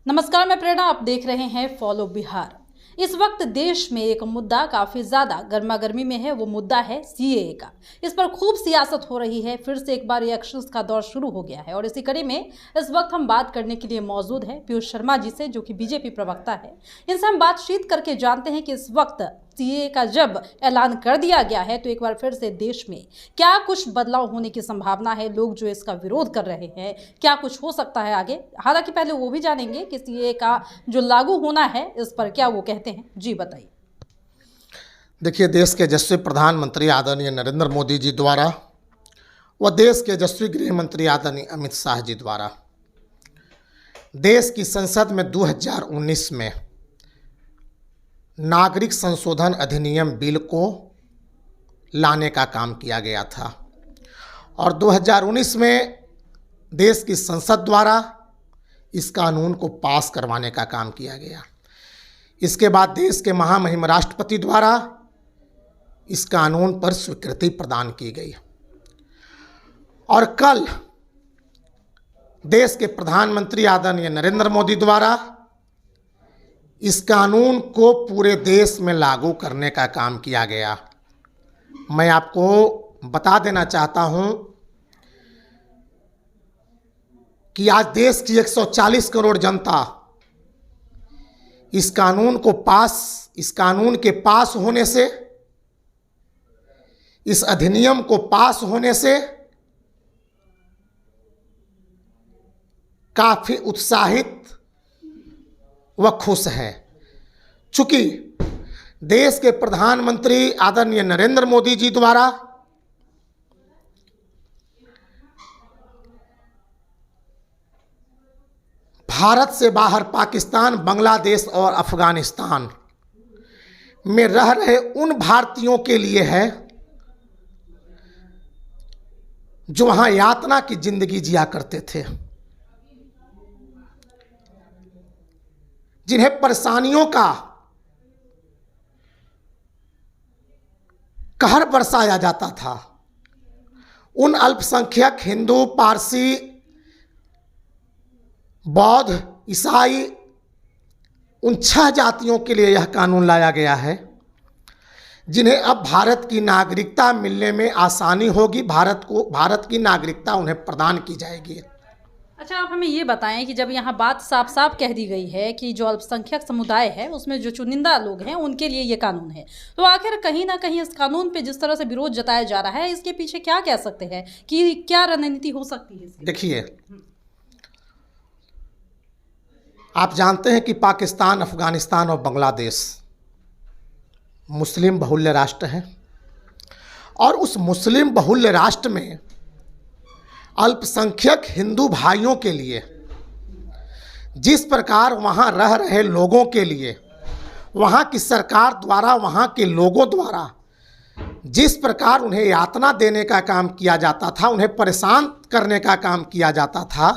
नमस्कार, मैं प्रेरणा। आप देख रहे हैं फॉलो बिहार। इस वक्त देश में एक मुद्दा काफी ज्यादा गर्मा गर्मी में है। वो मुद्दा है सीएए का। इस पर खूब सियासत हो रही है। फिर से एक बार रिएक्शंस का दौर शुरू हो गया है और इसी कड़ी में इस वक्त हम बात करने के लिए मौजूद है पीयूष शर्मा जी से, जो कि बीजेपी प्रवक्ता है। इनसे हम बातचीत करके जानते हैं कि इस वक्त सीएए का जब ऐलान कर दिया गया है तो एक बार फिर से देश में क्या कुछ बदलाव होने की संभावना है। लोग जो इसका विरोध कर रहे हैं, क्या कुछ हो सकता है आगे। हालांकि पहले वो भी जानेंगे कि सीएए का जो लागू होना है इस पर क्या वो कहते हैं। जी बताइए। देखिए, देश के यशस्वी प्रधानमंत्री आदरणीय नरेंद्र मोदी जी द्वारा व देश के यशस्वी गृह मंत्री आदरणीय अमित शाह जी द्वारा देश की संसद में 2019 में नागरिक संशोधन अधिनियम बिल को लाने का काम किया गया था और 2019 में देश की संसद द्वारा इस कानून को पास करवाने का काम किया गया। इसके बाद देश के महामहिम राष्ट्रपति द्वारा इस कानून पर स्वीकृति प्रदान की गई और कल देश के प्रधानमंत्री आदरणीय नरेंद्र मोदी द्वारा इस कानून को पूरे देश में लागू करने का काम किया गया। मैं आपको बता देना चाहता हूं कि आज देश की 140 करोड़ जनता इस कानून के पास होने से, इस अधिनियम को पास होने से काफी उत्साहित व खुश है। चूंकि देश के प्रधानमंत्री आदरणीय नरेंद्र मोदी जी द्वारा भारत से बाहर पाकिस्तान, बांग्लादेश और अफगानिस्तान में रह रहे उन भारतीयों के लिए है जो वहां यातना की जिंदगी जिया करते थे, जिन्हें परेशानियों का कहर बरसाया जाता था। उन अल्पसंख्यक हिंदू, पारसी, बौद्ध, ईसाई, उन 6 जातियों के लिए यह कानून लाया गया है जिन्हें अब भारत की नागरिकता मिलने में आसानी होगी। भारत की नागरिकता उन्हें प्रदान की जाएगी। अच्छा, आप हमें ये बताएं कि जब यहाँ बात साफ साफ कह दी गई है कि जो अल्पसंख्यक समुदाय है उसमें जो चुनिंदा लोग हैं उनके लिए ये कानून है, तो आखिर कहीं ना कहीं इस कानून पे जिस तरह से विरोध जताया जा रहा है, इसके पीछे क्या कह सकते हैं कि क्या रणनीति हो सकती है इसकी? देखिए, आप जानते हैं कि पाकिस्तान, अफगानिस्तान और बांग्लादेश मुस्लिम बहुल्य राष्ट्र हैं और उस मुस्लिम बहुल्य राष्ट्र में अल्पसंख्यक हिंदू भाइयों के लिए जिस प्रकार वहाँ रह रहे लोगों के लिए वहाँ की सरकार द्वारा, वहाँ के लोगों द्वारा जिस प्रकार उन्हें यातना देने का काम किया जाता था, उन्हें परेशान करने का काम किया जाता था,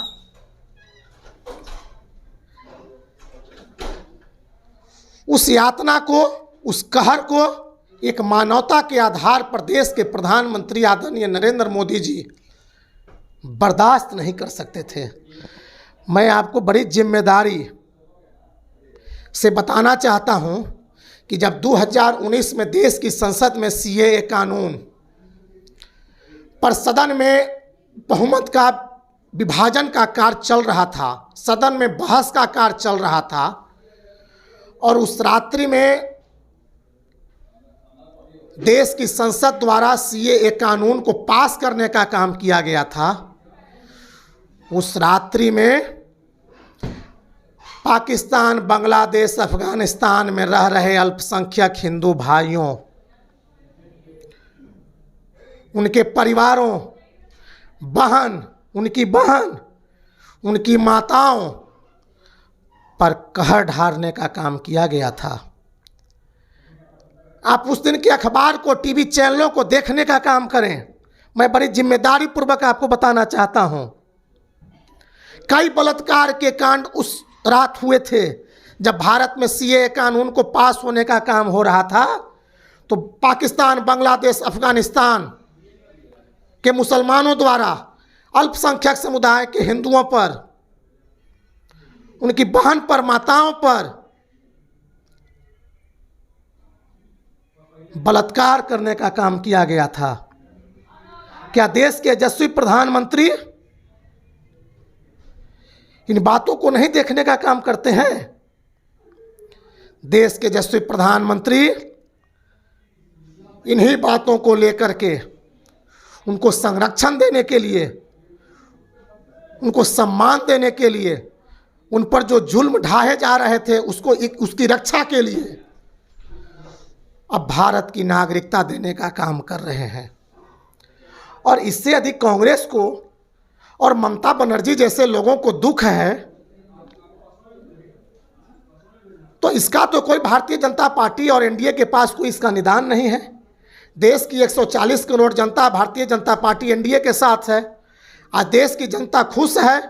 उस यातना को, उस कहर को एक मानवता के आधार पर देश के प्रधानमंत्री आदरणीय नरेंद्र मोदी जी बर्दाश्त नहीं कर सकते थे। मैं आपको बड़ी जिम्मेदारी से बताना चाहता हूं कि जब 2019 में देश की संसद में सीएए कानून पर सदन में बहुमत का विभाजन का कार्य चल रहा था, सदन में बहस का कार्य चल रहा था और उस रात्रि में देश की संसद द्वारा सीएए कानून को पास करने का काम किया गया था, उस रात्रि में पाकिस्तान, बांग्लादेश, अफगानिस्तान में रह रहे अल्पसंख्यक हिंदू भाइयों, उनके परिवारों, उनकी बहन, उनकी माताओं पर कहर ढारने का काम किया गया था। आप उस दिन के अखबार को, टीवी चैनलों को देखने का काम करें। मैं बड़ी जिम्मेदारी पूर्वक आपको बताना चाहता हूं, कई बलात्कार के कांड उस रात हुए थे जब भारत में सीएए कानून को पास होने का काम हो रहा था। तो पाकिस्तान, बांग्लादेश, अफगानिस्तान के मुसलमानों द्वारा अल्पसंख्यक समुदाय के हिंदुओं पर उनकी बहन पर, माताओं पर बलात्कार करने का काम किया गया था। क्या देश के यशस्वी प्रधानमंत्री इन बातों को नहीं देखने का काम करते हैं? देश के यशस्वी प्रधानमंत्री इन्हीं बातों को लेकर के उनको संरक्षण देने के लिए, उनको सम्मान देने के लिए, उन पर जो जुल्म ढाए जा रहे थे उसकी रक्षा के लिए अब भारत की नागरिकता देने का काम कर रहे हैं। और इससे अधिक कांग्रेस को और ममता बनर्जी जैसे लोगों को दुख है तो इसका तो कोई भारतीय जनता पार्टी और एनडीए के पास कोई इसका निदान नहीं है। देश की 140 करोड़ जनता भारतीय जनता पार्टी एनडीए के साथ है। आज देश की जनता खुश है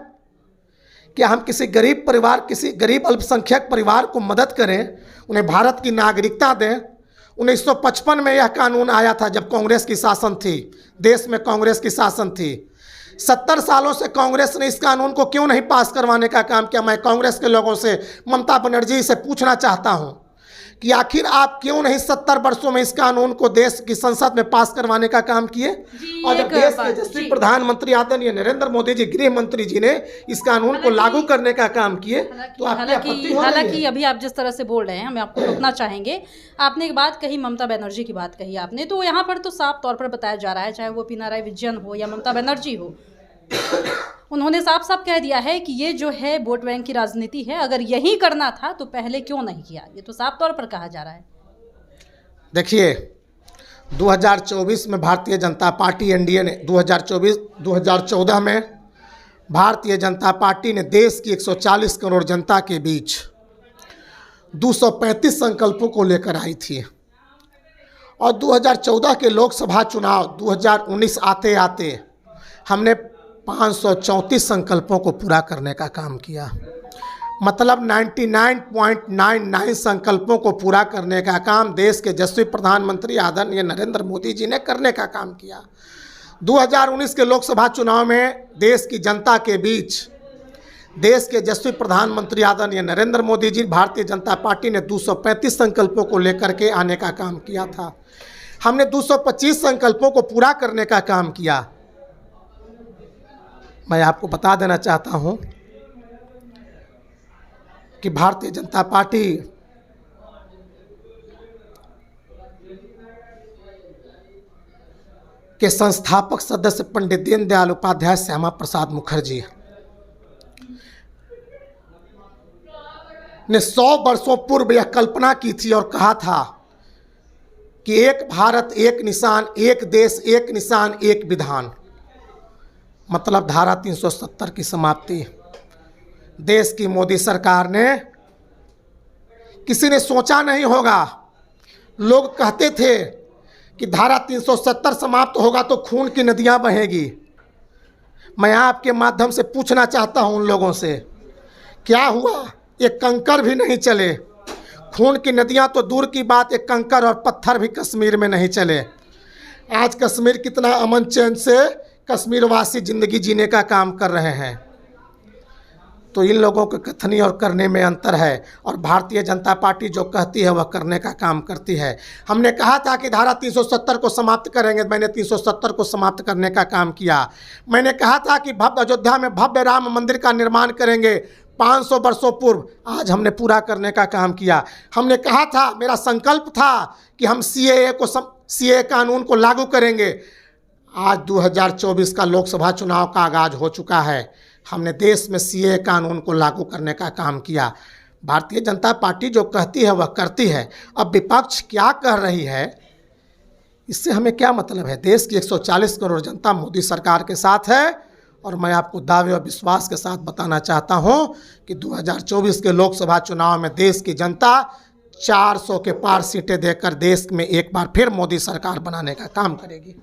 कि हम किसी गरीब परिवार, किसी गरीब अल्पसंख्यक परिवार को मदद करें, उन्हें भारत की नागरिकता दें। 1955 में यह कानून आया था जब कांग्रेस की शासन थी, देश में कांग्रेस की शासन थी। 70 सालों से कांग्रेस ने इस कानून को क्यों नहीं पास करवाने का काम किया? मैं कांग्रेस के लोगों से, ममता बनर्जी से पूछना चाहता हूं कि आखिर आप क्यों नहीं 70 वर्षों में इस कानून को देश की संसद में पास करवाने का काम किए? और जब देश के यशस्वी प्रधानमंत्री आदरणीय नरेंद्र मोदी जी, गृह मंत्री जी ने इस कानून को लागू करने का काम किए तो हालांकि अभी आप जिस तरह से बोल रहे हैं, हम आपको रोकना चाहेंगे। आपने एक बात कही, ममता बनर्जी की बात कही आपने, तो यहाँ पर तो साफ तौर पर बताया जा रहा है, चाहे वो पिनाराई विजयन हो या ममता बनर्जी हो, उन्होंने साफ साफ कह दिया है कि ये जो है वोट बैंक की राजनीति है। अगर यही करना था तो पहले क्यों नहीं किया? ये तो साफ तौर पर कहा जा रहा है। देखिए, 2024 में भारतीय जनता पार्टी एनडीए ने 2014 में भारतीय जनता पार्टी ने देश की 140 करोड़ जनता के बीच 235 संकल्पों को लेकर आई थी। और 2014 के लोकसभा चुनाव 2019 आते आते हमने 534 संकल्पों को पूरा करने का काम किया। मतलब 99.99 संकल्पों को पूरा करने का काम देश के यशस्वी प्रधानमंत्री आदरणीय नरेंद्र मोदी जी ने करने का काम किया। 2019 के लोकसभा चुनाव में देश की जनता के बीच देश के यशस्वी प्रधानमंत्री आदरणीय नरेंद्र मोदी जी, भारतीय जनता पार्टी ने 235 संकल्पों को लेकर के आने का काम किया था। हमने 225 संकल्पों को पूरा करने का काम किया। मैं आपको बता देना चाहता हूं कि भारतीय जनता पार्टी के संस्थापक सदस्य पंडित दीनदयाल उपाध्याय श्यामा प्रसाद मुखर्जी ने 100 वर्षों पूर्व यह कल्पना की थी और कहा था कि एक भारत एक निशान, एक देश एक निशान एक विधान, मतलब धारा 370 की समाप्ति। देश की मोदी सरकार ने, किसी ने सोचा नहीं होगा, लोग कहते थे कि धारा 370 समाप्त होगा तो खून की नदियां बहेगी। मैं आपके माध्यम से पूछना चाहता हूं उन लोगों से, क्या हुआ? एक कंकर भी नहीं चले। खून की नदियां तो दूर की बात, एक कंकर और पत्थर भी कश्मीर में नहीं चले। आज कश्मीर कितना अमन चैन से कश्मीरवासी जिंदगी जीने का काम कर रहे हैं। तो इन लोगों के कथनी और करने में अंतर है। और भारतीय जनता पार्टी जो कहती है वह करने का काम करती है। हमने कहा था कि धारा 370 को समाप्त करेंगे, मैंने 370 को समाप्त करने का काम किया। मैंने कहा था कि अयोध्या में भव्य राम मंदिर का निर्माण करेंगे 500 वर्षों पूर्व, आज हमने पूरा करने का काम किया। हमने कहा था, मेरा संकल्प था कि हम सीएए कानून को लागू करेंगे। आज 2024 का लोकसभा चुनाव का आगाज हो चुका है। हमने देश में सीएए कानून को लागू करने का काम किया। भारतीय जनता पार्टी जो कहती है वह करती है। अब विपक्ष क्या कह रही है इससे हमें क्या मतलब है? देश की 140 करोड़ जनता मोदी सरकार के साथ है। और मैं आपको दावे और विश्वास के साथ बताना चाहता हूं कि 2024 के लोकसभा चुनाव में देश की जनता 400 के पार सीटें देकर देश में एक बार फिर मोदी सरकार बनाने का काम करेगी।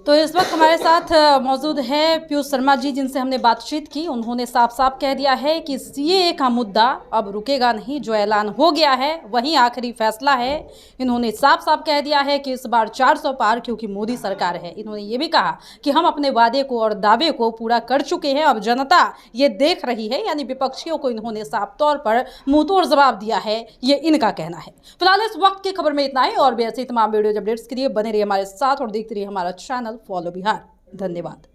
तो इस वक्त हमारे साथ मौजूद है पीयूष शर्मा जी, जिनसे हमने बातचीत की। उन्होंने साफ साफ कह दिया है कि सीएए का मुद्दा अब रुकेगा नहीं, जो ऐलान हो गया है वही आखिरी फैसला है। इन्होंने साफ साफ कह दिया है कि इस बार 400 पार, क्योंकि मोदी सरकार है। इन्होंने ये भी कहा कि हम अपने वादे को और दावे को पूरा कर चुके हैं, अब जनता ये देख रही है। यानी विपक्षियों को इन्होंने साफ तौर पर मुंहतोड़ जवाब दिया है, ये इनका कहना है। फिलहाल इस वक्त की खबर में इतना ही, और भी ऐसी तमाम वीडियो अपडेट्स के लिए बने रहिए हमारे साथ और देखते रहिए हमारा चैनल फॉलो बिहार। धन्यवाद।